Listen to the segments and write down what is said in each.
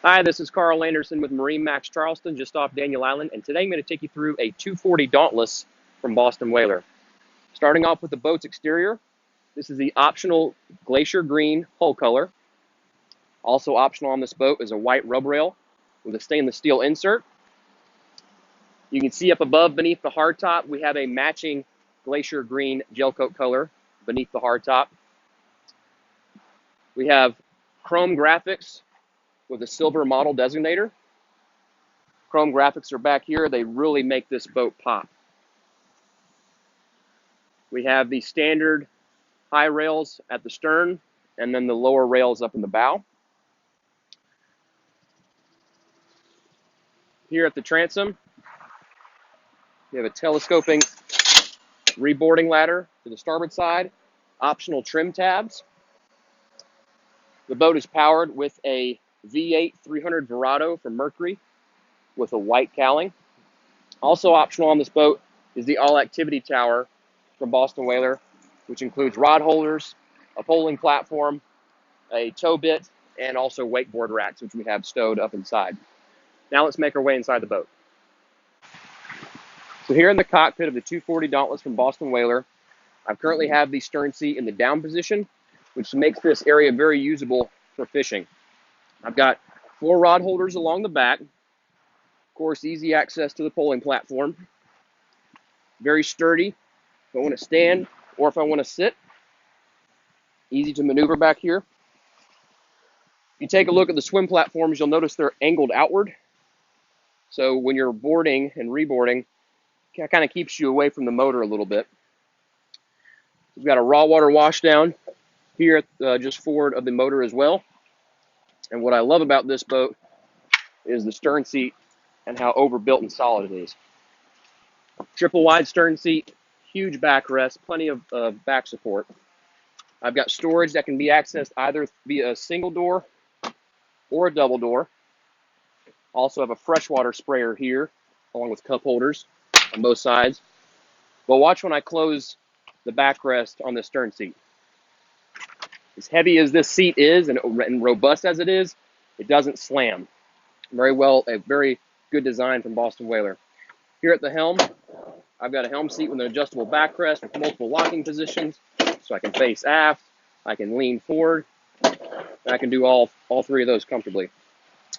Hi, this is Carl Anderson with MarineMax Charleston, just off Daniel Island, and today I'm going to take you through a 240 Dauntless from Boston Whaler. Starting off with the boat's exterior, this is the optional glacier green hull color. Also optional on this boat is a white rub rail with a stainless steel insert. You can see up above beneath the hardtop, we have a matching glacier green gel coat color beneath the hardtop. We have chrome graphics with a silver model designator. Chrome graphics are back here. They really make this boat pop. We have the standard high rails at the stern and then the lower rails up in the bow. Here at the transom, we have a telescoping reboarding ladder to the starboard side, optional trim tabs. The boat is powered with a V8 300 Verado from Mercury with a white cowling. Also optional on this boat is the all-activity tower from Boston Whaler, which includes rod holders, a poling platform, a tow bit, and also wakeboard racks, which we have stowed up inside. Now let's make our way inside the boat. So here in the cockpit of the 240 Dauntless from Boston Whaler, I currently have the stern seat in the down position, which makes this area very usable for fishing. I've got 4 rod holders along the back. Of course, easy access to the poling platform. Very sturdy if I want to stand or if I want to sit. Easy to maneuver back here. If you take a look at the swim platforms, you'll notice they're angled outward. So when you're boarding and reboarding, it kind of keeps you away from the motor a little bit. We've got a raw water washdown here just forward of the motor as well. And what I love about this boat is the stern seat and how overbuilt and solid it is. Triple wide stern seat, huge backrest, plenty of back support. I've got storage that can be accessed either via a single door or a double door. Also have a freshwater sprayer here, along with cup holders on both sides. But watch when I close the backrest on the stern seat. As heavy as this seat is and robust as it is, it doesn't slam. A very good design from Boston Whaler. Here at the helm, I've got a helm seat with an adjustable backrest with multiple locking positions, so I can face aft, I can lean forward, and I can do all 3 of those comfortably.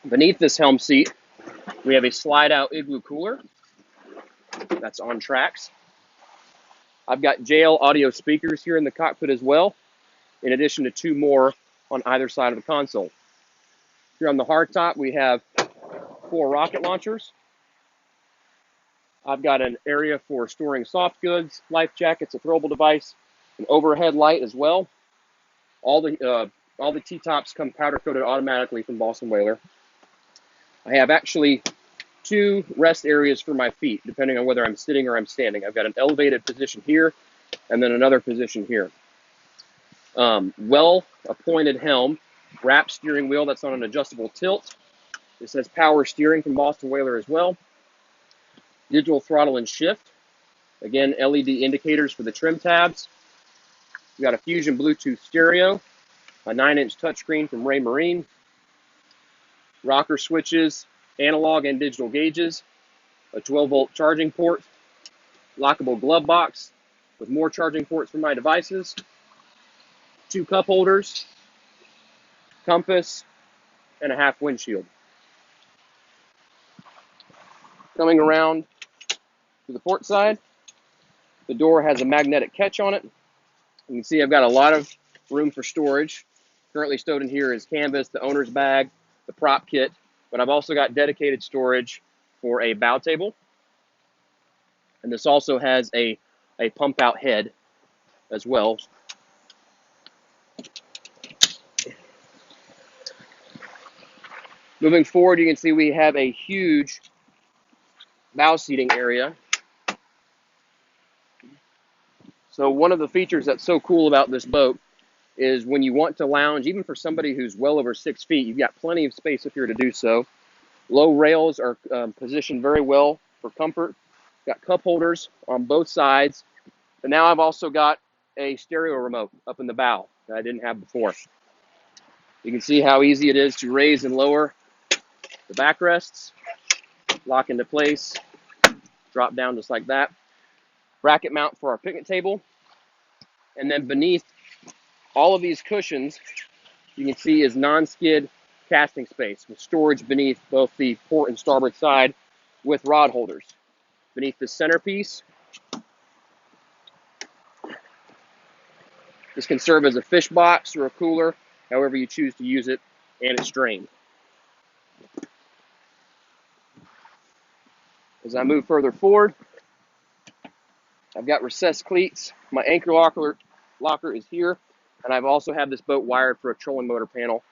Beneath this helm seat, we have a slide-out igloo cooler that's on tracks. I've got JL audio speakers here in the cockpit as well, in addition to 2 more on either side of the console. Here on the hardtop, we have 4 rocket launchers. I've got an area for storing soft goods, life jackets, a throwable device, an overhead light as well. All the T-tops come powder coated automatically from Boston Whaler. I have actually 2 rest areas for my feet, depending on whether I'm sitting or I'm standing. I've got an elevated position here, and then another position here. Well-appointed helm, wrap steering wheel that's on an adjustable tilt. It says power steering from Boston Whaler as well. Digital throttle and shift. Again, LED indicators for the trim tabs. We've got a Fusion Bluetooth stereo, a 9-inch touchscreen from Ray Marine, rocker switches, analog and digital gauges, a 12-volt charging port, lockable glove box with more charging ports for my devices, 2 cup holders, compass, and a half windshield. Coming around to the port side, the door has a magnetic catch on it. You can see I've got a lot of room for storage. Currently stowed in here is canvas, the owner's bag, the prop kit, but I've also got dedicated storage for a bow table. And this also has a pump out head as well. Moving forward, you can see we have a huge bow seating area. So one of the features that's so cool about this boat is when you want to lounge, even for somebody who's well over 6 feet, you've got plenty of space up here to do so. Low rails are positioned very well for comfort. Got cup holders on both sides. And now I've also got a stereo remote up in the bow that I didn't have before. You can see how easy it is to raise and lower The backrests lock into place, drop down just like that. Bracket mount for our picnic table. And then beneath all of these cushions, you can see is non-skid casting space with storage beneath both the port and starboard side with rod holders. Beneath the centerpiece, this can serve as a fish box or a cooler, however you choose to use it, and it's drained. As I move further forward, I've got recessed cleats. My anchor locker is here, and I've also had this boat wired for a trolling motor panel.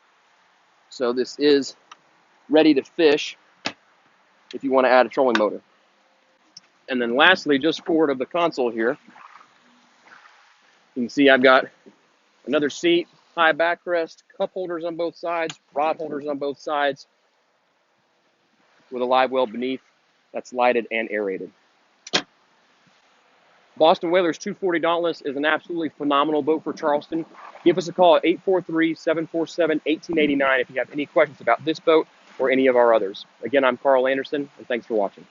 So this is ready to fish if you want to add a trolling motor. And then lastly, just forward of the console here, you can see I've got another seat, high backrest, cup holders on both sides, rod holders on both sides, with a live well beneath that's lighted and aerated. Boston Whaler's 240 Dauntless is an absolutely phenomenal boat for Charleston. Give us a call at 843-747-1889 if you have any questions about this boat or any of our others. Again, I'm Carl Anderson, and thanks for watching.